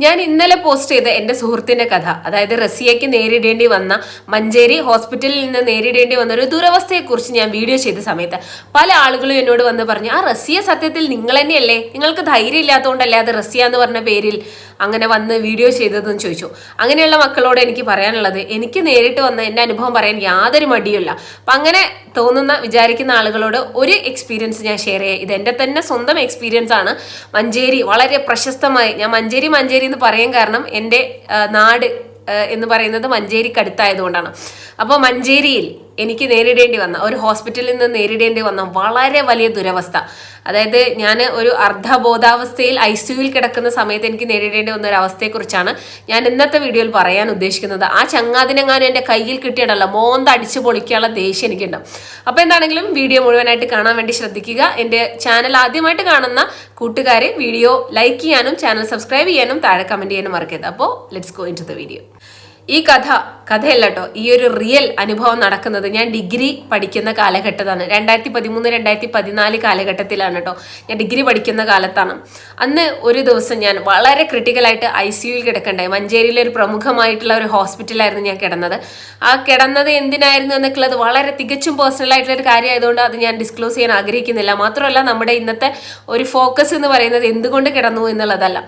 ഞാൻ ഇന്നലെ പോസ്റ്റ് ചെയ്ത എൻ്റെ സുഹൃത്തിന്റെ കഥ, അതായത് റസിയയ്ക്ക് നേരിടേണ്ടി വന്ന മഞ്ചേരി ഹോസ്പിറ്റലിൽ നിന്ന് നേരിടേണ്ടി വന്ന ഒരു ദുരവസ്ഥയെക്കുറിച്ച് ഞാൻ വീഡിയോ ചെയ്ത സമയത്ത് പല ആളുകളും എന്നോട് വന്ന് പറഞ്ഞു, ആ റസിയ സത്യത്തിൽ നിങ്ങൾ തന്നെയല്ലേ, നിങ്ങൾക്ക് ധൈര്യം ഇല്ലാത്തതുകൊണ്ടല്ലേ അത് റസിയ എന്ന് പറഞ്ഞ പേരിൽ അങ്ങനെ വന്ന് വീഡിയോ ചെയ്തതെന്ന് ചോദിച്ചു. അങ്ങനെയുള്ള മക്കളോട് എനിക്ക് പറയാനുള്ളത്, എനിക്ക് നേരിട്ട് വന്ന എൻ്റെ അനുഭവം പറയാൻ യാതൊരു മടിയുമില്ല. അപ്പം അങ്ങനെ വിചാരിക്കുന്ന ആളുകളോട് ഒരു എക്സ്പീരിയൻസ് ഞാൻ ഷെയർ ചെയ്യാം. ഇത് എൻ്റെ തന്നെ സ്വന്തം എക്സ്പീരിയൻസ് ആണ്. മഞ്ചേരി വളരെ പ്രശസ്തമായി, ഞാൻ മഞ്ചേരി എന്ന് പറയാൻ കാരണം എൻ്റെ നാട് എന്ന് പറയുന്നത് മഞ്ചേരിക്കടുത്തായതുകൊണ്ടാണ്. അപ്പോൾ മഞ്ചേരിയിൽ എനിക്ക് നേരിടേണ്ടി വന്ന, ഒരു ഹോസ്പിറ്റലിൽ നിന്ന് നേരിടേണ്ടി വന്ന വളരെ വലിയ ദുരവസ്ഥ, അതായത് ഞാൻ ഒരു അർദ്ധബോധാവസ്ഥയിൽ ICUവിൽ കിടക്കുന്ന സമയത്ത് എനിക്ക് നേരിടേണ്ടി വന്ന ഒരു അവസ്ഥയെക്കുറിച്ചാണ് ഞാൻ ഇന്നത്തെ വീഡിയോയിൽ പറയാൻ ഉദ്ദേശിക്കുന്നത്. ആ ചങ്ങാതിനെങ്ങാനും എൻ്റെ കയ്യിൽ കിട്ടിയിട്ടല്ല, മോന്ത അടിച്ചു പൊളിക്കാനുള്ള ദേഷ്യം എനിക്കുണ്ട്. അപ്പോൾ എന്താണെങ്കിലും വീഡിയോ മുഴുവനായിട്ട് കാണാൻ വേണ്ടി ശ്രദ്ധിക്കുക. എൻ്റെ ചാനൽ ആദ്യമായിട്ട് കാണുന്ന കൂട്ടുകാരെ വീഡിയോ ലൈക്ക് ചെയ്യാനും ചാനൽ സബ്സ്ക്രൈബ് ചെയ്യാനും താഴെ കമൻറ്റ് ചെയ്യാനും മറക്കരുത്. അപ്പോൾ let's go into the video. ഈ കഥയല്ല കേട്ടോ, ഈ ഒരു റിയൽ അനുഭവം നടക്കുന്നത് ഞാൻ ഡിഗ്രി പഠിക്കുന്ന കാലഘട്ടത്താണ്. 2013-2014 കാലഘട്ടത്തിലാണ് കേട്ടോ. ഞാൻ ഡിഗ്രി പഠിക്കുന്ന കാലത്താണ്. അന്ന് ഒരു ദിവസം ഞാൻ വളരെ ക്രിട്ടിക്കലായിട്ട് ICUവിൽ കിടക്കണ്ടായി. മഞ്ചേരിയിലെ ഒരു പ്രമുഖമായിട്ടുള്ള ഒരു ഹോസ്പിറ്റലായിരുന്നു ഞാൻ കിടന്നത്. ആ കിടന്നത് എന്തിനായിരുന്നു എന്നൊക്കെയുള്ളത് വളരെ തികച്ചും പേഴ്സണൽ ആയിട്ടുള്ള ഒരു കാര്യമായതുകൊണ്ട് അത് ഞാൻ ഡിസ്ക്ലോസ് ചെയ്യാൻ ആഗ്രഹിക്കുന്നില്ല. മാത്രമല്ല, നമ്മുടെ ഇന്നത്തെ ഒരു ഫോക്കസ് എന്ന് പറയുന്നത് എന്തുകൊണ്ട് കിടന്നു എന്നുള്ളതല്ല.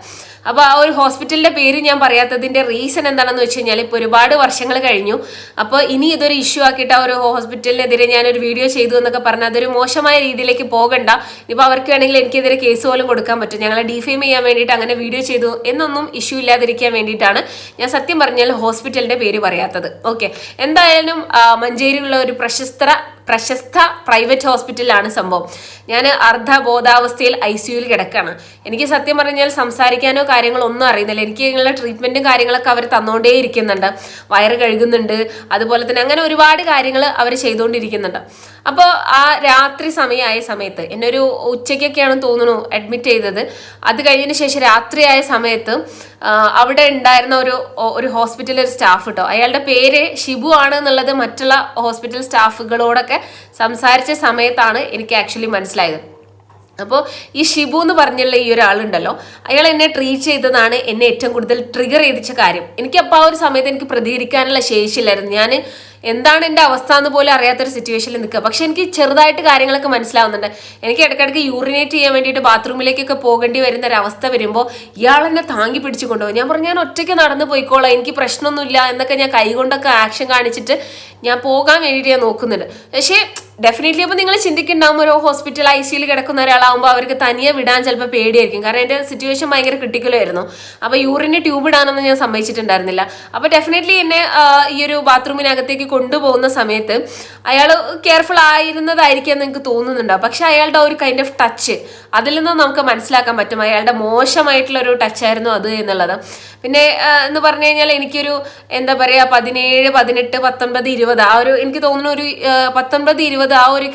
അപ്പോൾ ആ ഒരു ഹോസ്പിറ്റലിന്റെ പേര് ഞാൻ പറയാത്തതിന്റെ റീസൺ എന്താണെന്ന് വെച്ച് കഴിഞ്ഞാൽ, ഇപ്പോൾ ഒരുപാട് വർഷങ്ങൾ കഴിഞ്ഞു. അപ്പോൾ ഇനി ഇതൊരു ഇഷ്യൂ ആക്കിയിട്ട് ആ ഒരു ഹോസ്പിറ്റലിനെതിരെ ഞാനൊരു വീഡിയോ ചെയ്തു എന്നൊക്കെ പറഞ്ഞാൽ അതൊരു മോശമായ രീതിയിലേക്ക് പോകണ്ട. ഇപ്പോൾ അവർക്ക് വേണമെങ്കിൽ എനിക്കെതിരെ കേസ് പോലും കൊടുക്കാൻ പറ്റും. ഞങ്ങളെ ഡിഫെയിം ചെയ്യാൻ വേണ്ടിയിട്ട് അങ്ങനെ വീഡിയോ ചെയ്തു എന്നൊന്നും ഇഷ്യൂ ഇല്ലാതിരിക്കാൻ വേണ്ടിയിട്ടാണ് ഞാൻ സത്യം പറഞ്ഞാൽ ഹോസ്പിറ്റലിന്റെ പേര് പറയാത്തത്. ഓക്കെ, എന്തായാലും മഞ്ചേരിയിലുള്ള ഒരു പ്രശസ്ത പ്രൈവറ്റ് ഹോസ്പിറ്റലിലാണ് സംഭവം. ഞാൻ അർദ്ധബോധാവസ്ഥയിൽ ICUവിൽ കിടക്കുകയാണ്. എനിക്ക് സത്യം പറഞ്ഞാൽ സംസാരിക്കാനോ കാര്യങ്ങളോ ഒന്നും അറിയുന്നില്ല. എനിക്ക് ഇങ്ങനെയുള്ള ട്രീറ്റ്മെന്റും കാര്യങ്ങളൊക്കെ അവർ തന്നുകൊണ്ടേ ഇരിക്കുന്നുണ്ട്. വയറ് കഴുകുന്നുണ്ട്, അതുപോലെ തന്നെ അങ്ങനെ ഒരുപാട് കാര്യങ്ങൾ അവർ ചെയ്തുകൊണ്ടിരിക്കുന്നുണ്ട്. അപ്പോൾ ആ രാത്രി സമയമായ സമയത്ത് എന്നെ ഒരു ഉച്ചയ്ക്കൊക്കെയാണെന്ന് തോന്നുന്നു അഡ്മിറ്റ് ചെയ്തത്. അത് കഴിഞ്ഞതിന് ശേഷം രാത്രിയായ സമയത്ത് അവിടെ ഉണ്ടായിരുന്ന ഒരു ഹോസ്പിറ്റലിൽ ഒരു സ്റ്റാഫ് കേട്ടോ, അയാളുടെ പേര് ഷിബു ആണ് എന്നുള്ളത് മറ്റുള്ള ഹോസ്പിറ്റൽ സ്റ്റാഫുകളോടൊക്കെ സംസാരിച്ച സമയത്താണ് എനിക്ക് ആക്ച്വലി മനസ്സിലായത്. അപ്പോൾ ഈ ഷിബു എന്ന് പറഞ്ഞുള്ള ഈ ഒരാളുണ്ടല്ലോ, അയാൾ എന്നെ ട്രീറ്റ് ചെയ്തതാണ് എന്നെ ഏറ്റവും കൂടുതൽ ട്രിഗർ ചെയ്തിച്ച കാര്യം. എനിക്കപ്പോൾ ആ ഒരു സമയത്ത് എനിക്ക് പ്രതികരിക്കാനുള്ള ശേഷിയില്ലായിരുന്നു. ഞാൻ എന്താണ് എൻ്റെ അവസ്ഥ എന്ന് പോലും അറിയാത്തൊരു സിറ്റുവേഷനിൽ നിൽക്കുക. പക്ഷെ എനിക്ക് ചെറുതായിട്ട് കാര്യങ്ങളൊക്കെ മനസ്സിലാവുന്നുണ്ട്. എനിക്ക് ഇടയ്ക്കിടയ്ക്ക് യൂറിനേറ്റ് ചെയ്യാൻ വേണ്ടിയിട്ട് ബാത്റൂമിലേക്കൊക്കെ പോകേണ്ടി വരുന്ന ഒരു അവസ്ഥ വരുമ്പോൾ ഇയാൾ എന്നെ താങ്ങി പിടിച്ചു കൊണ്ടുപോകും. ഞാൻ പറഞ്ഞു, ഞാൻ ഒറ്റയ്ക്ക് നടന്നു പോയിക്കോളാം, എനിക്ക് പ്രശ്നമൊന്നുമില്ല എന്നൊക്കെ ഞാൻ കൈകൊണ്ടൊക്കെ ആക്ഷൻ കാണിച്ചിട്ട് ഞാൻ പോകാൻ വേണ്ടിയിട്ട് ഞാൻ നോക്കുന്നുണ്ട്. പക്ഷേ ഡെഫിനറ്റ്ലി അപ്പോൾ നിങ്ങൾ ചിന്തിക്കുന്നുണ്ടാവും, ഒരു ഹോസ്പിറ്റൽ ICUവിൽ കിടക്കുന്ന ഒരാളാകുമ്പോൾ അവർക്ക് തനിയെ വിടാൻ ചിലപ്പോൾ പേടിയായിരിക്കും. കാരണം എൻ്റെ സിറ്റുവേഷൻ ഭയങ്കര ക്രിട്ടിക്കലായിരുന്നു. അപ്പോൾ യൂറിന് ട്യൂബ് ഇടാനൊന്നും ഞാൻ സമ്മതിച്ചിട്ടുണ്ടായിരുന്നില്ല. അപ്പോൾ ഡെഫിനറ്റ്ലി എന്നെ ഈ ഒരു ബാത്റൂമിനകത്തേക്ക് കൊണ്ടുപോകുന്ന സമയത്ത് അയാൾ കെയർഫുൾ ആയിരുന്നതായിരിക്കും എന്ന് എനിക്ക് തോന്നുന്നുണ്ട്. പക്ഷെ അയാളുടെ ഒരു കൈൻഡ് ഓഫ് ടച്ച്, അതിൽ നിന്ന് നമുക്ക് മനസ്സിലാക്കാൻ പറ്റും അയാളുടെ മോശമായിട്ടുള്ള ഒരു ടച്ചായിരുന്നു അത് എന്നുള്ളത്. പിന്നെ എന്ന് പറഞ്ഞു കഴിഞ്ഞാൽ എനിക്കൊരു എന്താ പറയുക 17, 18, 19, 20 ആ ഒരു, എനിക്ക് തോന്നുന്നു ഒരു 19, 20 ആ ഒരു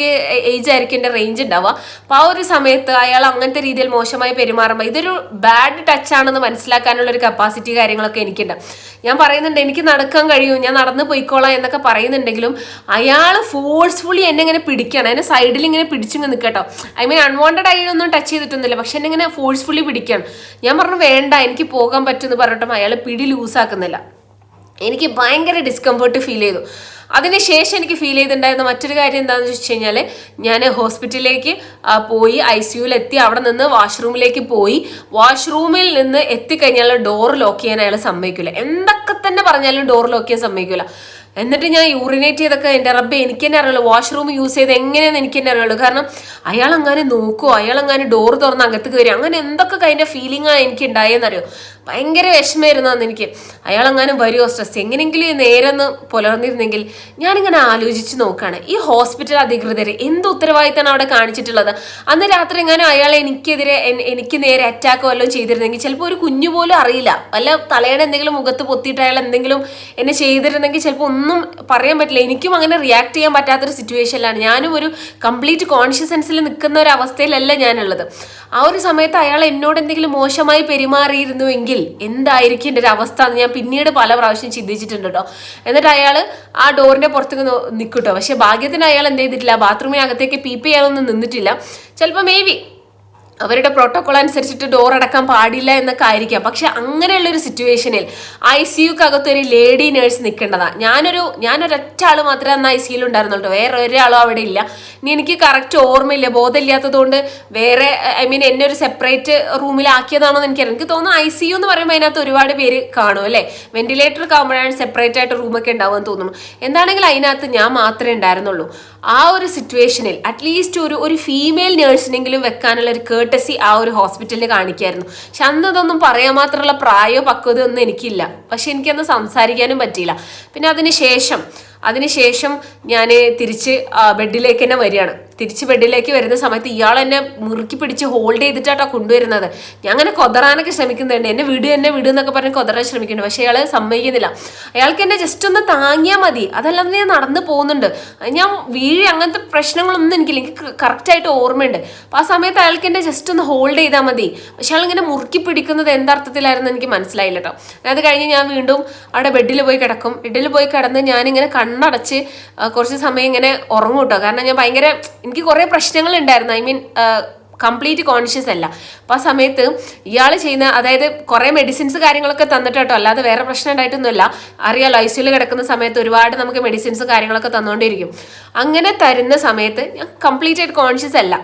ഏജ് ആയിരിക്കും എൻ്റെ റേഞ്ച് ഉണ്ടാവുക. അപ്പോൾ ആ ഒരു സമയത്ത് അയാൾ അങ്ങനത്തെ രീതിയിൽ മോശമായി പെരുമാറുമ്പോൾ ഇതൊരു ബാഡ് ടച്ച് ആണെന്ന് മനസ്സിലാക്കാനുള്ള ഒരു കപ്പാസിറ്റി കാര്യങ്ങളൊക്കെ എനിക്കുണ്ട്. ഞാൻ പറയുന്നുണ്ട് എനിക്ക് നടക്കാൻ കഴിയും, ഞാൻ നടന്ന് പോയിക്കോളാം എന്നൊക്കെ പറയുന്നുണ്ടെങ്കിലും അയാൾ ഫോഴ്സ്ഫുള്ളി എന്നെ ഇങ്ങനെ പിടിക്കണം, എന്നെ സൈഡിൽ ഇങ്ങനെ പിടിച്ചിങ്ങനെ നിൽക്കട്ടോ. ഐ മീൻ അൺവാണ്ടഡ് ആയിട്ടൊന്നും ടച്ച് ചെയ്തിട്ടൊന്നുമില്ല, പക്ഷെ എന്നെ ഇങ്ങനെ ഫോഴ്സ്ഫുള്ളി പിടിക്കണം. ഞാൻ പറഞ്ഞു വേണ്ട, എനിക്ക് പോകാൻ പറ്റുമെന്ന് പറഞ്ഞിട്ടും അയാൾ പിടി ലൂസാക്കുന്നില്ല. എനിക്ക് ഭയങ്കര ഡിസ്കംഫർട്ട് ഫീൽ ചെയ്തു. അതിനുശേഷം എനിക്ക് ഫീൽ ചെയ്തിട്ടുണ്ടായിരുന്ന മറ്റൊരു കാര്യം എന്താണെന്ന് വെച്ച് കഴിഞ്ഞാൽ, ഞാൻ ഹോസ്പിറ്റലിലേക്ക് പോയി ICUവിൽ എത്തി. അവിടെ നിന്ന് വാഷ്റൂമിലേക്ക് പോയി. വാഷ്റൂമിൽ നിന്ന് എത്തിക്കഴിഞ്ഞാൽ ഡോർ ലോക്ക് ചെയ്യാൻ അയാൾ സമ്മതിക്കില്ല. എന്തൊക്കെ തന്നെ പറഞ്ഞാലും ഡോർ ലോക്ക് ചെയ്യാൻ സമ്മതിക്കില്ല. എന്നിട്ട് ഞാൻ യൂറിനേറ്റ് ചെയ്തൊക്കെ എൻ്റെ റബ്ബെ എനിക്ക് തന്നെ അറിയുള്ളൂ, വാഷ്റൂം യൂസ് ചെയ്ത് എങ്ങനെയാണെന്ന് എനിക്ക് തന്നെ അറിയുള്ളൂ. കാരണം അയാൾ അങ്ങനെ നോക്കുമോ, അയാൾ അങ്ങനെ ഡോർ തുറന്ന് അകത്തേക്ക് വരും, അങ്ങനെ എന്തൊക്കെ അതിൻ്റെ ഫീലിംഗാണ് എനിക്ക് ഉണ്ടായെന്നറിയോ. ഭയങ്കര വിഷമമായിരുന്നു അന്ന് എനിക്ക്. അയാളെങ്ങാനും വരുമോ, സ്ട്രെസ് എങ്ങനെയെങ്കിലും നേരെ ഒന്ന് പുലർന്നിരുന്നെങ്കിൽ. ഞാനിങ്ങനെ ആലോചിച്ച് നോക്കുകയാണ്, ഈ അധികൃതർ എന്ത് ഉത്തരവാദിത്തമാണ് അവിടെ കാണിച്ചിട്ടുള്ളത്. അന്ന് രാത്രി എങ്ങാനും അയാൾ എനിക്ക് നേരെ അറ്റാക്ക് വല്ലതും ചെയ്തിരുന്നെങ്കിൽ ചിലപ്പോൾ ഒരു കുഞ്ഞു പോലും അറിയില്ല, വല്ല തലയുടെ എന്തെങ്കിലും മുഖത്ത് പൊത്തിയിട്ട് അയാൾ എന്തെങ്കിലും എന്നെ ചെയ്തിരുന്നെങ്കിൽ ചിലപ്പോൾ ഒന്നും പറയാൻ പറ്റില്ല. എനിക്കും അങ്ങനെ റിയാക്ട് ചെയ്യാൻ പറ്റാത്തൊരു സിറ്റുവേഷനിലാണ്. ഞാനും ഒരു കംപ്ലീറ്റ് കോൺഷ്യസൻസിൽ നിൽക്കുന്ന ഒരു അവസ്ഥയിലല്ല ഞാനുള്ളത്. ആ ഒരു സമയത്ത് അയാൾ എന്നോട് എന്തെങ്കിലും മോശമായി പെരുമാറിയിരുന്നുവെങ്കിൽ എന്തായിരിക്കും എൻ്റെ ഒരു അവസ്ഥ എന്ന് ഞാൻ പിന്നീട് പല പ്രാവശ്യം ചിന്തിച്ചിട്ടുണ്ട് കേട്ടോ. എന്നിട്ട് അയാൾ ആ ഡോറിന്റെ പുറത്തേക്ക് നിൽക്കും കേട്ടോ. പക്ഷെ ഭാഗ്യത്തിന് അയാൾ എന്ത് ചെയ്തിട്ടില്ല, ബാത്റൂമിനകത്തേക്ക് പീപ്പ് ചെയ്യാനൊന്നും നിന്നിട്ടില്ല. ചിലപ്പോൾ മേ ബി അവരുടെ പ്രോട്ടോകോൾ അനുസരിച്ചിട്ട് ഡോർ അടക്കാൻ പാടില്ല എന്നൊക്കെ ആയിരിക്കാം. പക്ഷെ അങ്ങനെയുള്ളൊരു സിറ്റുവേഷനിൽ ICUക്കകത്ത് ഒരു ലേഡി നേഴ്സ് നിൽക്കേണ്ടതാണ്. ഞാനൊരൊറ്റ ആൾ മാത്രമേ അന്ന് ICUയിൽ ഉണ്ടായിരുന്നുള്ളൂ, വേറെ ഒരാളും അവിടെ ഇല്ല. ഇനി എനിക്ക് കറക്റ്റ് ഓർമ്മയില്ല, ബോധമില്ലാത്തതുകൊണ്ട് വേറെ എന്നെ ഒരു സെപ്പറേറ്റ് റൂമിലാക്കിയതാണോ എന്ന് എനിക്കറിയാം. എനിക്ക് തോന്നുന്നു ICU എന്ന് പറയുമ്പോൾ അതിനകത്ത് ഒരുപാട് പേര് കാണും അല്ലേ, വെന്റിലേറ്റർ ആകുമ്പോഴാണ് സെപ്പറേറ്റ് ആയിട്ട് റൂമൊക്കെ ഉണ്ടാവുമെന്ന് തോന്നുന്നു. എന്താണെങ്കിലും അതിനകത്ത് ഞാൻ മാത്രമേ ഉണ്ടായിരുന്നുള്ളൂ. ആ ഒരു സിറ്റുവേഷനിൽ അറ്റ്ലീസ്റ്റ് ഒരു ഫീമെയിൽ നേഴ്സിനെങ്കിലും വെക്കാനുള്ള ഒരു കേർട്ടസി ആ ഒരു ഹോസ്പിറ്റലിൽ കാണിക്കായിരുന്നു. പക്ഷെ അന്ന് അതൊന്നും പറയാൻ മാത്രമുള്ള പ്രായോ പക്വതയോ ഒന്നും എനിക്കില്ല. പക്ഷെ എനിക്കന്ന് സംസാരിക്കാനും പറ്റിയില്ല. പിന്നെ അതിനുശേഷം ഞാൻ തിരിച്ച് ബെഡിലേക്ക് തന്നെ വരികയാണ്. തിരിച്ച് ബെഡിലേക്ക് വരുന്ന സമയത്ത് ഇയാൾ എന്നെ മുറുക്കി പിടിച്ച് ഹോൾഡ് ചെയ്തിട്ടാട്ടോ കൊണ്ടുവരുന്നത്. ഞാൻ അങ്ങനെ കൊതറാനൊക്കെ ശ്രമിക്കുന്നുണ്ട്, എന്നെ വിട് എന്നൊക്കെ പറഞ്ഞ് കൊതറാൻ ശ്രമിക്കുന്നുണ്ട്. പക്ഷെ അയാൾ സമ്മതിക്കുന്നില്ല. അയാൾക്ക് എന്നെ ജസ്റ്റ് ഒന്ന് താങ്ങിയാൽ മതി, അതല്ലാതെ ഞാൻ നടന്നു പോകുന്നുണ്ട്, ഞാൻ അങ്ങനത്തെ പ്രശ്നങ്ങളൊന്നും എനിക്കില്ല, എനിക്ക് കറക്റ്റായിട്ട് ഓർമ്മയുണ്ട്. അപ്പം ആ സമയത്ത് അയാൾക്ക് എന്നെ ജസ്റ്റ് ഒന്ന് ഹോൾഡ് ചെയ്താൽ മതി. പക്ഷെ അയാൾ ഇങ്ങനെ മുറുക്കി പിടിക്കുന്നത് എന്തർത്ഥത്തിലായിരുന്നു എനിക്ക് മനസ്സിലായില്ല കേട്ടോ. അത് കഴിഞ്ഞ് ഞാൻ വീണ്ടും അവിടെ ബെഡിൽ പോയി കിടക്കും. ബെഡിൽ പോയി കിടന്ന് ഞാനിങ്ങനെ കണ്ണടച്ച് കുറച്ച് സമയം ഇങ്ങനെ ഉറങ്ങും കേട്ടോ. കാരണം ഞാൻ എനിക്ക് കുറേ പ്രശ്നങ്ങൾ ഉണ്ടായിരുന്നു, കംപ്ലീറ്റ് കോൺഷ്യസ് അല്ല. അപ്പോൾ ആ സമയത്ത് ഇയാൾ ചെയ്യുന്ന, അതായത് കുറേ മെഡിസിൻസ് കാര്യങ്ങളൊക്കെ തന്നിട്ട് കേട്ടോ, അല്ലാതെ വേറെ പ്രശ്നം ഉണ്ടായിട്ടൊന്നുമില്ല. അറിയാലോ, ICUയിൽ കിടക്കുന്ന സമയത്ത് ഒരുപാട് നമുക്ക് മെഡിസിൻസ് കാര്യങ്ങളൊക്കെ തന്നുകൊണ്ടിരിക്കും. അങ്ങനെ തരുന്ന സമയത്ത് ഞാൻ കംപ്ലീറ്റ് ആയിട്ട് കോൺഷ്യസ് അല്ല.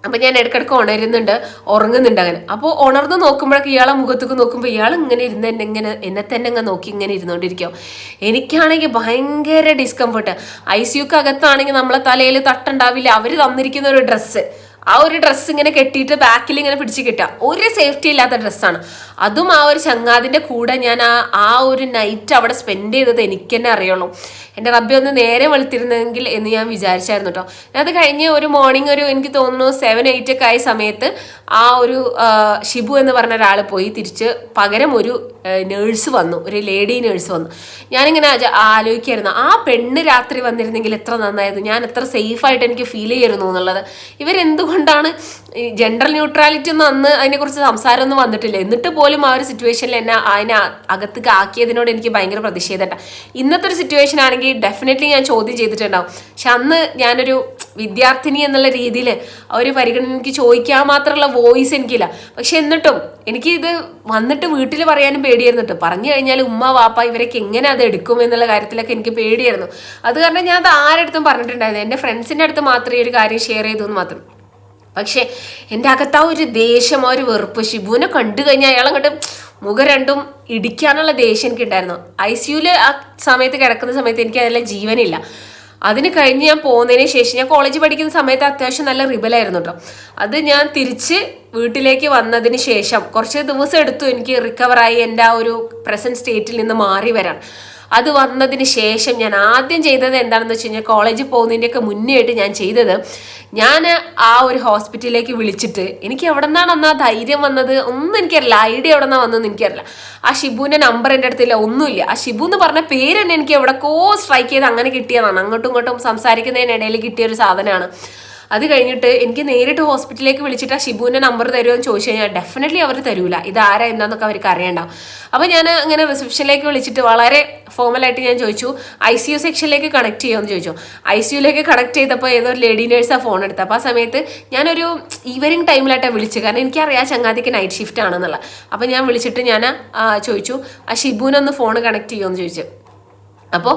അപ്പം ഞാൻ ഇടയ്ക്കിടയ്ക്ക് ഉറങ്ങുന്നുണ്ട് അങ്ങനെ. അപ്പോൾ ഉണർന്ന് നോക്കുമ്പോഴൊക്കെ ഇയാളെ മുഖത്തേക്ക് നോക്കുമ്പോൾ ഇയാൾ ഇങ്ങനെ ഇരുന്ന് എന്നെ തന്നെ അങ്ങ് നോക്കി ഇങ്ങനെ ഇരുന്നുകൊണ്ടിരിക്കും. എനിക്കാണെങ്കിൽ ഭയങ്കര ഡിസ്കംഫർട്ട്. ICUക്കകത്താണെങ്കിൽ നമ്മളെ തലയിൽ തട്ടുണ്ടാവില്ല, അവർ തന്നിരിക്കുന്ന ഒരു ഡ്രസ്സ്, ആ ഒരു ഡ്രസ്സ് ഇങ്ങനെ കെട്ടിയിട്ട് ബാക്കിൽ ഇങ്ങനെ പിടിച്ച് കിട്ടുക, ഒരു സേഫ്റ്റി ഇല്ലാത്ത ഡ്രസ്സാണ്. അതും ആ ഒരു ചങ്ങാതിൻ്റെ കൂടെ ഞാൻ ആ ഒരു നൈറ്റ് അവിടെ സ്പെൻഡ് ചെയ്തത് എനിക്ക് തന്നെ അറിയുള്ളൂ. എൻ്റെ റബ്ബി ഒന്ന് നേരെ വെളുത്തിരുന്നെങ്കിൽ എന്ന് ഞാൻ വിചാരിച്ചായിരുന്നു കേട്ടോ. അത് കഴിഞ്ഞ് ഒരു മോർണിംഗ് എനിക്ക് തോന്നുന്നു 7-8 ഒക്കെ ആയ സമയത്ത് ആ ഒരു ഷിബു എന്ന് പറഞ്ഞ ഒരാൾ പോയി. തിരിച്ച് പകരം ഒരു നേഴ്സ് വന്നു, ഒരു ലേഡി നേഴ്സ് വന്നു. ഞാനിങ്ങനെ ആലോചിക്കായിരുന്നു, ആ പെണ്ണ് രാത്രി വന്നിരുന്നെങ്കിൽ എത്ര നന്നായിരുന്നു, ഞാൻ എത്ര സേഫായിട്ട് എനിക്ക് ഫീൽ ചെയ്യുന്നു എന്നുള്ളത്. ഇവരെന്തുകൊണ്ടാണ് ജെൻഡർ ന്യൂട്രാലിറ്റി ഒന്നും അന്ന് അതിനെക്കുറിച്ച് സംസാരമൊന്നും വന്നിട്ടില്ല, എന്നിട്ട് പോലും ആ ഒരു സിറ്റുവേഷനിൽ അതിനെ അകത്തേക്ക് ആക്കിയതിനോട് എനിക്ക് ഭയങ്കര പ്രതിഷേധം. ഇന്നത്തെ ഒരു സിറ്റുവേഷൻ ആണെങ്കിൽ ഡെഫിനറ്റ്ലി ഞാൻ ചോദ്യം ചെയ്തിട്ടുണ്ടാവും. പക്ഷെ അന്ന് ഞാനൊരു വിദ്യാർത്ഥിനി എന്നുള്ള രീതിയിൽ ഒരു പരിഗണന എനിക്ക് ചോദിക്കാൻ മാത്രമുള്ള വോയിസ് എനിക്കില്ല. പക്ഷെ എന്നിട്ടും എനിക്ക് ഇത് വന്നിട്ട് വീട്ടിൽ പറയാനും പേടിയായിരുന്നു കേട്ടോ. പറഞ്ഞു കഴിഞ്ഞാൽ ഉമ്മ വാപ്പ ഇവരൊക്കെ എങ്ങനെ അത് എടുക്കും എന്നുള്ള കാര്യത്തിലൊക്കെ എനിക്ക് പേടിയായിരുന്നു. അത് കാരണം ഞാൻ അത് ആരടുത്തും പറഞ്ഞിട്ടുണ്ടായിരുന്നു, എൻ്റെ ഫ്രണ്ട്സിൻ്റെ അടുത്ത് മാത്രമേ ഒരു കാര്യം ഷെയർ ചെയ്തു എന്ന് മാത്രം. പക്ഷെ എൻ്റെ അകത്ത് ആ ഒരു ദേഷ്യം, ആ ഒരു വെറുപ്പ്, ഷിബുവിനെ കണ്ടു കഴിഞ്ഞാൽ അയാളങ്ങോട്ട് മുഖം രണ്ടും ഇടിക്കാനുള്ള ദേഷ്യം എനിക്കുണ്ടായിരുന്നു. ICUയിൽ ആ സമയത്ത് കിടക്കുന്ന സമയത്ത് എനിക്ക് അതിലെ ജീവനില്ല. അതിന് കഴിഞ്ഞ് ഞാൻ പോകുന്നതിന് ശേഷം, ഞാൻ കോളേജിൽ പഠിക്കുന്ന സമയത്ത് അത്യാവശ്യം നല്ല റിബലായിരുന്നു കേട്ടോ. അത് ഞാൻ തിരിച്ച് വീട്ടിലേക്ക് വന്നതിന് ശേഷം കുറച്ച് ദിവസം എടുത്തു എനിക്ക് റിക്കവറായി എൻ്റെ ആ ഒരു പ്രസൻറ്റ് സ്റ്റേറ്റിൽ നിന്ന് മാറി വരാൻ. അത് വന്നതിന് ശേഷം ഞാൻ ആദ്യം ചെയ്തത് എന്താണെന്ന് വെച്ച് കഴിഞ്ഞാൽ, കോളേജിൽ പോകുന്നതിൻ്റെയൊക്കെ മുന്നേ ആയിട്ട് ഞാൻ ചെയ്തത്, ഞാൻ ആ ഒരു ഹോസ്പിറ്റലിലേക്ക് വിളിച്ചിട്ട്, എനിക്ക് എവിടെ നിന്നാണ് അന്ന് ആ ധൈര്യം വന്നത് ഒന്നും എനിക്കറിയില്ല, ഐഡിയ എവിടെ നിന്നാണ് വന്നതെന്ന് എനിക്കറിയില്ല. ആ ഷിബുവിൻ്റെ നമ്പർ എൻ്റെ അടുത്തില്ല, ഒന്നുമില്ല. ആ ഷിബു എന്ന് പറഞ്ഞ പേര് തന്നെ എനിക്ക് എവിടെക്കോ സ്ട്രൈക്ക് ചെയ്ത് അങ്ങനെ കിട്ടിയതാണ്, അങ്ങോട്ടും ഇങ്ങോട്ടും സംസാരിക്കുന്നതിനിടയിൽ കിട്ടിയൊരു സാധനമാണ്. അത് കഴിഞ്ഞിട്ട് എനിക്ക് നേരിട്ട് ഹോസ്പിറ്റലിലേക്ക് വിളിച്ചിട്ട് ആ ഷിബുവിൻ്റെ നമ്പർ തരുമോ എന്ന് ചോദിച്ചു കഴിഞ്ഞാൽ ഡെഫിനറ്റ്ലി അവർ തരൂല, ഇതാരാ എന്താണെന്നൊക്കെ അവർക്ക് അറിയണ്ടാവും. അപ്പോൾ ഞാൻ അങ്ങനെ റിസപ്ഷനിലേക്ക് വിളിച്ചിട്ട് വളരെ ഫോർമലായിട്ട് ഞാൻ ചോദിച്ചു, ICU സെക്ഷനിലേക്ക് കണക്ട് ചെയ്യുമെന്ന് ചോദിച്ചു. ICUയിലേക്ക് കണക്ട് ചെയ്തപ്പോൾ ഏതൊരു ലേഡി നേഴ്സാണ് ഫോൺ എടുത്തത്. അപ്പോൾ ആ സമയത്ത് ഞാനൊരു ഈവനിങ് ടൈമിലായിട്ടാണ് വിളിച്ചത്, കാരണം എനിക്കറിയാം ചങ്ങാതിക്ക് നൈറ്റ് ഷിഫ്റ്റ് ആണെന്നുള്ളത്. അപ്പോൾ ഞാൻ വിളിച്ചിട്ട് ഞാൻ ചോദിച്ചു, ആ ഷിബുവിനൊന്ന് ഫോൺ കണക്ട് ചെയ്യുമെന്ന് ചോദിച്ചു. അപ്പോൾ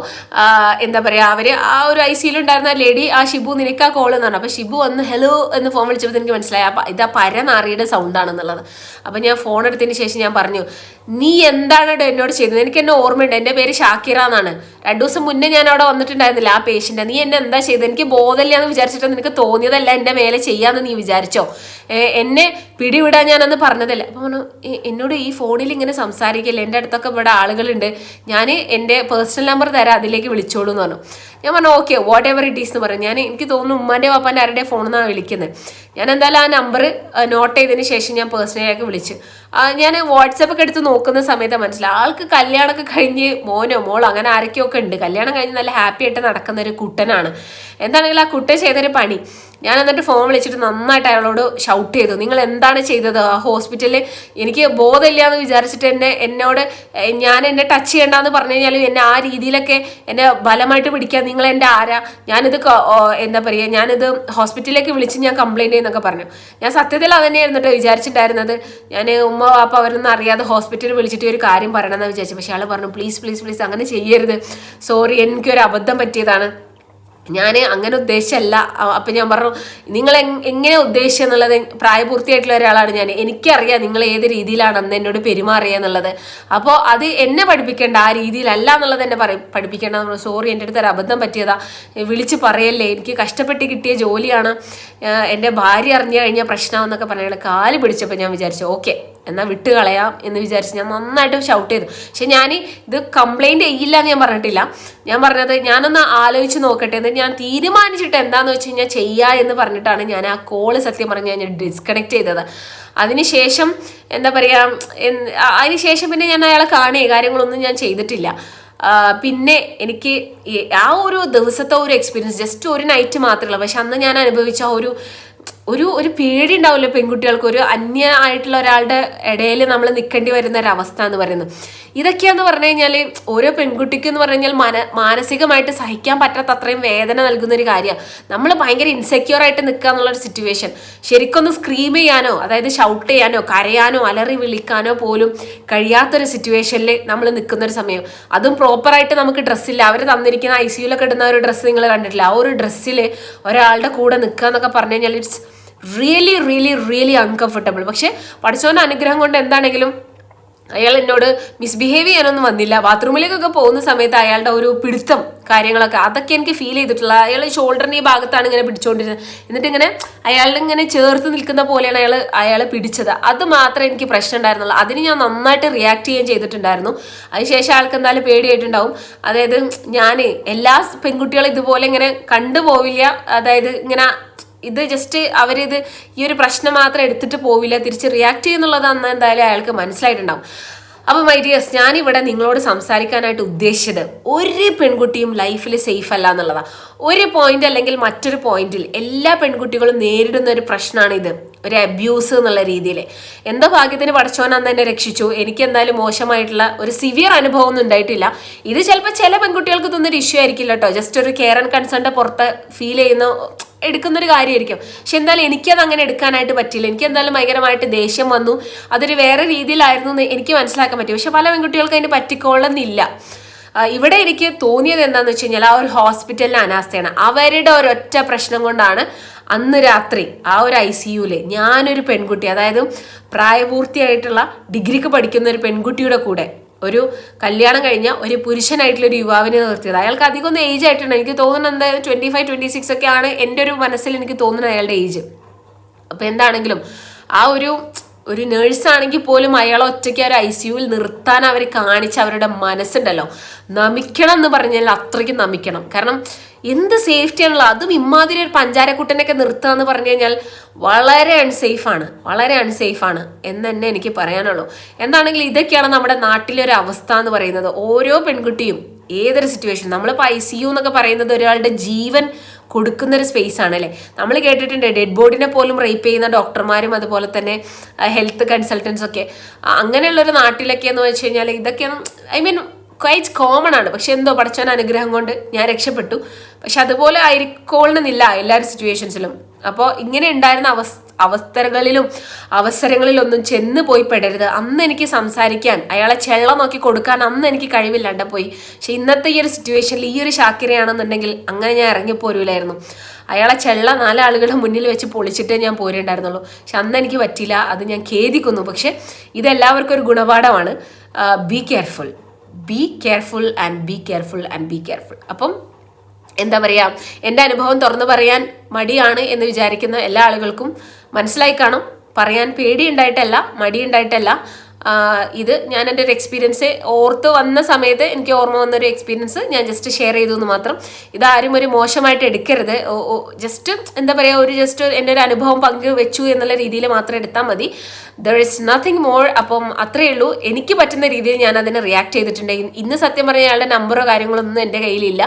എന്താ പറയുക, അവർ ആ ഒരു ICUയിലുണ്ടായിരുന്ന ലേഡി, ആ ഷിബു നിനക്കാ കോൾ എന്ന് പറഞ്ഞു. അപ്പോൾ ഷിബു വന്ന് ഹലോ എന്ന് ഫോൺ വിളിച്ചപ്പോൾ എനിക്ക് മനസ്സിലായി അപ്പോൾ ഇതാ പരനാറിയുടെ സൗണ്ടാണെന്നുള്ളത്. അപ്പോൾ ഞാൻ ഫോൺ എടുത്തതിന് ശേഷം ഞാൻ പറഞ്ഞു, നീ എന്താണ് എന്നോട് ചെയ്തത്? എനിക്ക് എന്നെ ഓർമ്മയുണ്ട്, എൻ്റെ പേര് ഷാക്കിറ എന്നാണ്. 2 ദിവസം മുന്നേ ഞാൻ അവിടെ വന്നിട്ടുണ്ടായിരുന്നില്ല ആ പേഷ്യൻ്റ്. നീ എന്നെ എന്താ ചെയ്തത്? എനിക്ക് ബോധമില്ല എന്ന് വിചാരിച്ചിട്ട് നിനക്ക് തോന്നിയതല്ല എൻ്റെ മേലെ ചെയ്യാമെന്ന് നീ വിചാരിച്ചോ? എന്നെ പിടിവിടാൻ ഞാനന്ന് പറഞ്ഞതല്ല. അപ്പോൾ പറഞ്ഞു, എന്നോട് ഈ ഫോണിൽ ഇങ്ങനെ സംസാരിക്കില്ല, എൻ്റെ അടുത്തൊക്കെ ഇവിടെ ആളുകളുണ്ട്, ഞാൻ എൻ്റെ പേഴ്സണൽ നമ്പർ തരാം, അതിലേക്ക് വിളിച്ചോളൂ എന്ന് പറഞ്ഞു. ഞാൻ പറഞ്ഞു okay what ever it is എന്ന് പറഞ്ഞു. എനിക്ക് തോന്നുന്നു ഉമ്മാൻ്റെ പാപ്പാൻ്റെ ആരുടെ ഫോണിൽ നിന്നാണ് വിളിക്കുന്നത്. ഞാൻ എന്തായാലും ആ നമ്പർ നോട്ട് ചെയ്തതിന് ശേഷം ഞാൻ പേഴ്സണലായിട്ട് വിളിച്ചു. ഞാൻ വാട്സപ്പൊക്കെ എടുത്ത് നോക്കുന്ന സമയത്ത് മനസ്സിലായി ആൾക്ക് കല്യാണമൊക്കെ കഴിഞ്ഞ് മോനോ മോളോ അങ്ങനെ ആരൊക്കെയൊക്കെ ഉണ്ട്. കല്യാണം കഴിഞ്ഞ് നല്ല ഹാപ്പി ആയിട്ട് നടക്കുന്ന ഒരു കുട്ടനാണ്. എന്താണെങ്കിലും ആ കുട്ടൻ ചെയ്തൊരു പണി, ഞാൻ എന്നിട്ട് ഫോൺ വിളിച്ചിട്ട് നന്നായിട്ട് അയാളോട് ഷൗട്ട് ചെയ്തു, നിങ്ങൾ എന്താണ് ചെയ്തത്? ആ ഹോസ്പിറ്റലിൽ എനിക്ക് ബോധമില്ല എന്ന് വിചാരിച്ചിട്ട് എന്നോട് ഞാൻ എന്നെ ടച്ച് ചെയ്യണ്ടെന്ന് പറഞ്ഞു കഴിഞ്ഞാലും എന്നെ ആ രീതിയിലൊക്കെ എന്നെ ബലമായിട്ട് പിടിക്കാൻ നിങ്ങൾ എൻ്റെ ആരാ, ഞാനിത് എന്താ പറയുക, ഞാനിത് ഹോസ്പിറ്റലിലേക്ക് വിളിച്ച് ഞാൻ കംപ്ലൈൻറ്റ് ചെയ്യുന്നൊക്കെ പറഞ്ഞു. ഞാൻ സത്യത്തിൽ അതന്നെയായിരുന്നു കേട്ടോ വിചാരിച്ചിട്ടുണ്ടായിരുന്നത്. ഞാൻ ഉമ്മ വാപ്പ അവരൊന്നും അറിയാതെ ഹോസ്പിറ്റലിൽ വിളിച്ചിട്ട് ഒരു കാര്യം പറയണമെന്ന് വിചാരിച്ചു. പക്ഷെ ആൾ പറഞ്ഞു പ്ലീസ് പ്ലീസ് പ്ലീസ് അങ്ങനെ ചെയ്യരുത്, സോറി എനിക്കൊരു അബദ്ധം പറ്റിയതാണ്, ഞാൻ അങ്ങനെ ഉദ്ദേശിച്ചല്ല. അപ്പം ഞാൻ പറഞ്ഞു നിങ്ങൾ എങ്ങനെ ഉദ്ദേശിച്ചെന്നുള്ളത്, പ്രായപൂർത്തിയായിട്ടുള്ള ഒരാളാണ് ഞാൻ, എനിക്കറിയാം നിങ്ങൾ ഏത് രീതിയിലാണ് അന്ന് എന്നോട് പെരുമാറിയ എന്നുള്ളത്. അപ്പോൾ അത് എന്നെ പഠിപ്പിക്കേണ്ട, ആ രീതിയിലല്ല എന്നുള്ളത് എന്നെ പഠിപ്പിക്കേണ്ട. നമ്മൾ സോറി, എൻ്റെ അടുത്ത് ഒരു അബദ്ധം പറ്റിയതാ, വിളിച്ച് പറയല്ലേ, എനിക്ക് കഷ്ടപ്പെട്ട് കിട്ടിയ ജോലിയാണ്, എൻ്റെ ഭാര്യ അറിഞ്ഞു കഴിഞ്ഞാൽ പ്രശ്നമെന്നൊക്കെ പറഞ്ഞാൽ കാല് പിടിച്ചപ്പോൾ ഞാൻ വിചാരിച്ചു ഓക്കെ എന്നാൽ വിട്ട് കളയാം എന്ന് വിചാരിച്ച് ഞാൻ നന്നായിട്ട് ഷൗട്ട് ചെയ്തു. പക്ഷെ ഞാൻ ഇത് കംപ്ലൈൻറ്റ് ചെയ്യില്ല എന്ന് ഞാൻ പറഞ്ഞിട്ടില്ല. ഞാൻ പറഞ്ഞത് ഞാനൊന്ന് ആലോചിച്ച് നോക്കട്ടെ എന്ന് ഞാൻ തീരുമാനിച്ചിട്ട് എന്താണെന്ന് വെച്ച് കഴിഞ്ഞാൽ ചെയ്യുക എന്ന് പറഞ്ഞിട്ടാണ് ഞാൻ ആ കോള് സത്യം പറഞ്ഞാൽ ഞാൻ ഡിസ്കണക്ട് ചെയ്തത്. അതിനുശേഷം എന്താ പറയുക, അതിനുശേഷം പിന്നെ ഞാൻ അയാളെ കാണുകയും കാര്യങ്ങളൊന്നും ഞാൻ ചെയ്തിട്ടില്ല. പിന്നെ എനിക്ക് ആ ഒരു ദിവസത്തെ ഒരു എക്സ്പീരിയൻസ് ജസ്റ്റ് ഒരു നൈറ്റ് മാത്രമേ ഉള്ളൂ. പക്ഷെ അന്ന് ഞാൻ അനുഭവിച്ച ഒരു പേടി ഉണ്ടാവില്ല പെൺകുട്ടികൾക്ക്, ഒരു അന്യ ആയിട്ടുള്ള ഒരാളുടെ ഇടയിൽ നമ്മൾ നിൽക്കേണ്ടി വരുന്ന ഒരു അവസ്ഥ എന്ന് പറയുന്നത്. ഇതൊക്കെയാന്ന് പറഞ്ഞു കഴിഞ്ഞാൽ ഓരോ പെൺകുട്ടിക്ക് എന്ന് പറഞ്ഞു കഴിഞ്ഞാൽ മാനസികമായിട്ട് സഹിക്കാൻ പറ്റാത്ത അത്രയും വേദന നൽകുന്ന ഒരു കാര്യമാണ്. നമ്മൾ ഭയങ്കര ഇൻസെക്യൂർ ആയിട്ട് നിൽക്കുക എന്നുള്ളൊരു സിറ്റുവേഷൻ, ശരിക്കൊന്ന് സ്ക്രീം ചെയ്യാനോ അതായത് ഷൗട്ട് ചെയ്യാനോ കരയാനോ അലറി വിളിക്കാനോ പോലും കഴിയാത്തൊരു സിറ്റുവേഷനിൽ നമ്മൾ നിൽക്കുന്ന ഒരു സമയം. അതും പ്രോപ്പറായിട്ട് നമുക്ക് ഡ്രസ്സില്ല, അവർ തന്നിരിക്കുന്ന ICUലൊക്കെ ഇടുന്ന ഒരു ഡ്രസ്സ് നിങ്ങൾ കണ്ടിട്ടില്ല, ആ ഒരു ഡ്രസ്സിൽ ഒരാളുടെ കൂടെ നിൽക്കുക എന്നൊക്കെ പറഞ്ഞു കഴിഞ്ഞാൽ it's really really really uncomfortable. പക്ഷെ പഠിച്ചവൻ്റെ അനുഗ്രഹം കൊണ്ട് എന്താണെങ്കിലും അയാൾ എന്നോട് മിസ്ബിഹേവ് ചെയ്യാനൊന്നും വന്നില്ല. ബാത്റൂമിലേക്കൊക്കെ പോകുന്ന സമയത്ത് അയാളുടെ ഒരു പിടുത്തം കാര്യങ്ങളൊക്കെ അതൊക്കെ എനിക്ക് ഫീൽ ചെയ്തിട്ടുള്ള. അയാൾ ഷോൾഡറിൻ്റെ ഈ ഭാഗത്താണ് ഇങ്ങനെ പിടിച്ചുകൊണ്ടിരുന്നത്, എന്നിട്ട് ഇങ്ങനെ അയാളിങ്ങനെ ചേർത്ത് നിൽക്കുന്ന പോലെയാണ് അയാൾ പിടിച്ചത്. അത് മാത്രമേ എനിക്ക് പ്രശ്നം ഉണ്ടായിരുന്നുള്ളൂ. അതിന് ഞാൻ നന്നായിട്ട് റിയാക്ട് ചെയ്യുകയും ചെയ്തിട്ടുണ്ടായിരുന്നു. അതിനുശേഷം ആൾക്ക് എന്തായാലും പേടിയായിട്ടുണ്ടാവും. അതായത് ഞാൻ എല്ലാ പെൺകുട്ടികളും ഇതുപോലെ ഇങ്ങനെ കണ്ടുപോവില്ല, അതായത് ഇങ്ങനെ ഇത് ജസ്റ്റ് അവരിത് ഈ ഒരു പ്രശ്നം മാത്രം എടുത്തിട്ട് പോവില്ല, തിരിച്ച് റിയാക്ട് ചെയ്യുന്നുള്ളത് അന്ന് എന്തായാലും അയാൾക്ക് മനസ്സിലായിട്ടുണ്ടാവും. അപ്പോൾ മൈ ഡിയേഴ്സ്, ഞാനിവിടെ നിങ്ങളോട് സംസാരിക്കാനായിട്ട് ഉദ്ദേശിച്ചത് ഒരു പെൺകുട്ടിയും ലൈഫിൽ സേഫ് അല്ല എന്നുള്ളതാണ്. ഒരു പോയിന്റ് അല്ലെങ്കിൽ മറ്റൊരു പോയിന്റിൽ എല്ലാ പെൺകുട്ടികളും നേരിടുന്ന ഒരു പ്രശ്നമാണിത്, ഒരു അബ്യൂസ് എന്നുള്ള രീതിയിൽ. എന്തോ ഭാഗ്യത്തിന് പഠിച്ചവൻ അന്ന് എന്നെ രക്ഷിച്ചു. എനിക്ക് എന്തായാലും മോശമായിട്ടുള്ള ഒരു സിവിയർ അനുഭവം ഒന്നും ഉണ്ടായിട്ടില്ല. ഇത് ചിലപ്പോൾ ചില പെൺകുട്ടികൾക്ക് ഇതൊന്നൊരു ഇഷ്യൂ ആയിരിക്കില്ല കേട്ടോ, ജസ്റ്റ് ഒരു കെയർ ആൻഡ് കൺസേണിന്റെ പുറത്ത് ഫീൽ ചെയ്യുന്ന എടുക്കുന്നൊരു കാര്യമായിരിക്കും. പക്ഷെ എന്തായാലും എനിക്കത് അങ്ങനെ എടുക്കാനായിട്ട് പറ്റില്ല. എനിക്ക് എന്തായാലും ഭയങ്കരമായിട്ട് ദേഷ്യം വന്നു. അതൊരു വേറെ രീതിയിലായിരുന്നു എന്ന് എനിക്ക് മനസ്സിലാക്കാൻ പറ്റും. പക്ഷെ പല പെൺകുട്ടികൾക്ക് അതിന് പറ്റിക്കൊള്ളുന്നില്ല. ഇവിടെ എനിക്ക് തോന്നിയത് എന്താണെന്ന് വെച്ച് കഴിഞ്ഞാൽ ആ ഒരു ഹോസ്പിറ്റലിലെ അനാസ്ഥയാണ്. അവരുടെ ഒരൊറ്റ പ്രശ്നം കൊണ്ടാണ് അന്ന് രാത്രി ആ ഒരു ICUവിൽ ഞാനൊരു പെൺകുട്ടി, അതായത് പ്രായപൂർത്തിയായിട്ടുള്ള ഡിഗ്രിക്ക് പഠിക്കുന്ന ഒരു പെൺകുട്ടിയുടെ കൂടെ ഒരു കല്യാണം കഴിഞ്ഞ ഒരു പുരുഷനായിട്ടുള്ള ഒരു യുവാവിനെ നിർത്തിയത്. അയാൾക്ക് അധികം ഒന്നും ഏജ് ആയിട്ടുണ്ട്, എനിക്ക് തോന്നുന്നത് എന്തായാലും 25-26 ഒക്കെ ആണ് എൻ്റെ ഒരു മനസ്സിൽ എനിക്ക് തോന്നുന്നത് അയാളുടെ ഏജ്. അപ്പോൾ എന്താണെങ്കിലും ആ ഒരു നേഴ്സാണെങ്കിൽ പോലും അയാളെ ഒറ്റയ്ക്ക് ഒരു ICUവിൽ നിർത്താൻ അവർ കാണിച്ച അവരുടെ മനസ്സുണ്ടല്ലോ, നമിക്കണം എന്ന് പറഞ്ഞാൽ അത്രയ്ക്കും നമിക്കണം. കാരണം എന്ത് സേഫ്റ്റി ആണല്ലോ, അതും ഇമാതിരി ഒരു പഞ്ചാരക്കുട്ടനൊക്കെ നിർത്തുക എന്ന് പറഞ്ഞു കഴിഞ്ഞാൽ വളരെ അൺസേഫാണ് എന്ന് തന്നെ എനിക്ക് പറയാനുള്ളൂ. എന്താണെങ്കിലും ഇതൊക്കെയാണ് നമ്മുടെ നാട്ടിലെ ഒരു അവസ്ഥ എന്ന് പറയുന്നത്. ഓരോ പെൺകുട്ടിയും ഏതൊരു സിറ്റുവേഷൻ, നമ്മളിപ്പോൾ ICU എന്നൊക്കെ പറയുന്നത് ഒരാളുടെ ജീവൻ കൊടുക്കുന്ന ഒരു സ്പേസ് ആണ് അല്ലേ. നമ്മൾ കേട്ടിട്ടുണ്ട് ഡെഡ് ബോഡിനെ പോലും റേപ്പ് ചെയ്യുന്ന ഡോക്ടർമാരും അതുപോലെ തന്നെ ഹെൽത്ത് കൺസൾട്ടൻസ് ഒക്കെ. അങ്ങനെയുള്ളൊരു നാട്ടിലൊക്കെ എന്ന് വെച്ച് കഴിഞ്ഞാൽ ഇതൊക്കെയാണ് ക്വൈറ്റ് കോമൺ ആണ്. പക്ഷെ എന്തോ പഠിച്ചവൻ അനുഗ്രഹം കൊണ്ട് ഞാൻ രക്ഷപ്പെട്ടു. പക്ഷെ അതുപോലെ ആയിരിക്കോളണമെന്നില്ല എല്ലാവരും സിറ്റുവേഷൻസിലും. അപ്പോൾ ഇങ്ങനെ ഉണ്ടായിരുന്ന അവസരങ്ങളിലൊന്നും ചെന്ന് പോയി പെടരുത്. അന്ന് എനിക്ക് സംസാരിക്കാൻ അയാളെ ചെള്ള നോക്കി കൊടുക്കാൻ അന്ന് എനിക്ക് കഴിവില്ലാണ്ട് പോയി. പക്ഷെ ഇന്നത്തെ ഈ ഒരു സിറ്റുവേഷനിൽ ഈ ഒരു ഷാക്കിരയാണെന്നുണ്ടെങ്കിൽ അങ്ങനെ ഞാൻ ഇറങ്ങിപ്പോരൂലായിരുന്നു. അയാളെ ചെള്ള 4 ആളുകളുടെ മുന്നിൽ വെച്ച് പൊളിച്ചിട്ടേ ഞാൻ പോരേണ്ടായിരുന്നുള്ളൂ. പക്ഷെ അന്ന് എനിക്ക് പറ്റിയില്ല, അത് ഞാൻ ഖേദിക്കുന്നു. പക്ഷെ ഇതെല്ലാവർക്കും ഒരു ഗുണപാഠമാണ്. Be careful and be careful. അപ്പം എന്താ പറയുക, എൻ്റെ അനുഭവം തുറന്നു പറയാൻ മടിയാണ് എന്ന് വിചാരിക്കുന്ന എല്ലാ ആളുകൾക്കും മനസ്സിലായി കാണും. പറയാൻ മടിയുണ്ടായിട്ടല്ല. ഇത് ഞാൻ എൻ്റെ ഒരു എക്സ്പീരിയൻസ് ഓർത്ത് വന്ന സമയത്ത് എനിക്ക് ഓർമ്മ വന്നൊരു എക്സ്പീരിയൻസ് ഞാൻ ജസ്റ്റ് ഷെയർ ചെയ്തു എന്ന് മാത്രം. ഇതാരും ഒരു മോശമായിട്ട് എടുക്കരുത്. ജസ്റ്റ് എന്താ പറയുക, ജസ്റ്റ് എൻ്റെ ഒരു അനുഭവം പങ്കുവെച്ചു എന്നുള്ള രീതിയിൽ മാത്രം എടുത്താൽ മതി. There is nothing more. അപ്പം അത്രയേ ഉള്ളൂ. എനിക്ക് പറ്റുന്ന രീതിയിൽ ഞാൻ അതിനെ റിയാക്ട് ചെയ്തിട്ടുണ്ട്. ഇന്ന് സത്യം പറഞ്ഞാൽ അയാളുടെ നമ്പറോ കാര്യങ്ങളൊന്നും എൻ്റെ കയ്യിലില്ല.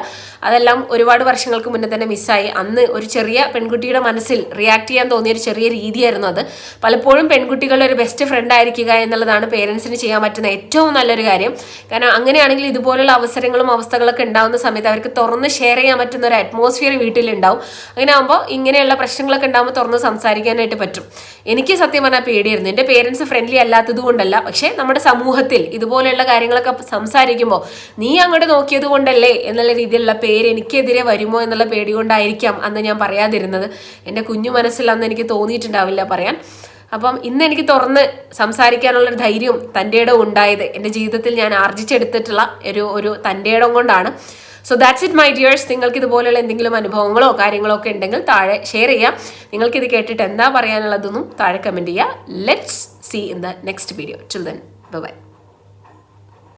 അതെല്ലാം ഒരുപാട് വർഷങ്ങൾക്ക് മുന്നേ തന്നെ മിസ്സായി. അന്ന് ഒരു ചെറിയ പെൺകുട്ടിയുടെ മനസ്സിൽ റിയാക്ട് ചെയ്യാൻ തോന്നിയ ഒരു ചെറിയ രീതിയായിരുന്നു അത്. പലപ്പോഴും പെൺകുട്ടികളുടെ ഒരു ബെസ്റ്റ് ഫ്രണ്ട് ആയിരിക്കുക എന്നുള്ളതാണ് പേരൻസിന് ചെയ്യാൻ പറ്റുന്ന ഏറ്റവും നല്ലൊരു കാര്യം. കാരണം അങ്ങനെയാണെങ്കിൽ ഇതുപോലുള്ള അവസരങ്ങളും അവസ്ഥകളൊക്കെ ഉണ്ടാകുന്ന സമയത്ത് അവർക്ക് തുറന്ന് ഷെയർ ചെയ്യാൻ പറ്റുന്ന ഒരു അറ്റ്മോസ്ഫിയർ വീട്ടിലുണ്ടാവും. അങ്ങനെ ആകുമ്പോൾ ഇങ്ങനെയുള്ള പ്രശ്നങ്ങളൊക്കെ ഉണ്ടാകുമ്പോൾ തുറന്ന് സംസാരിക്കാനായിട്ട് പറ്റും. എനിക്ക് സത്യം പറഞ്ഞാൽ പേടിയായിരുന്നു. എൻ്റെ പേരൻസ് ഫ്രണ്ട്ലി അല്ലാത്തത് കൊണ്ടല്ല, പക്ഷേ നമ്മുടെ സമൂഹത്തിൽ ഇതുപോലെയുള്ള കാര്യങ്ങളൊക്കെ സംസാരിക്കുമ്പോൾ നീ അങ്ങോട്ട് നോക്കിയത് കൊണ്ടല്ലേ എന്നുള്ള രീതിയിലുള്ള പേര് എനിക്കെതിരെ വരുമോ എന്നുള്ള പേടി കൊണ്ടായിരിക്കാം അന്ന് ഞാൻ പറയാതിരുന്നത്. എൻ്റെ കുഞ്ഞു മനസ്സിൽ അന്ന് എനിക്ക് തോന്നിയിട്ടുണ്ടാവില്ല പറയാൻ. അപ്പം ഇന്ന് എനിക്ക് തുറന്ന് സംസാരിക്കാനുള്ളൊരു ധൈര്യവും തൻ്റെ ഇടവും ഉണ്ടായത് എൻ്റെ ജീവിതത്തിൽ ഞാൻ ആർജിച്ചെടുത്തിട്ടുള്ള ഒരു തൻ്റെ ഇടം കൊണ്ടാണ്. So that's it my dears. നിങ്ങൾക്ക് ഇതുപോലെയുള്ള എന്തെങ്കിലും അനുഭവങ്ങളോ കാര്യങ്ങളോ ഒക്കെ ഉണ്ടെങ്കിൽ താഴെ ഷെയർ ചെയ്യാം. നിങ്ങൾക്കിത് കേട്ടിട്ട് എന്താ പറയാനുള്ളതെന്നും താഴെ കമൻറ്റ് ചെയ്യുക. Let's see in the next video. Till then by.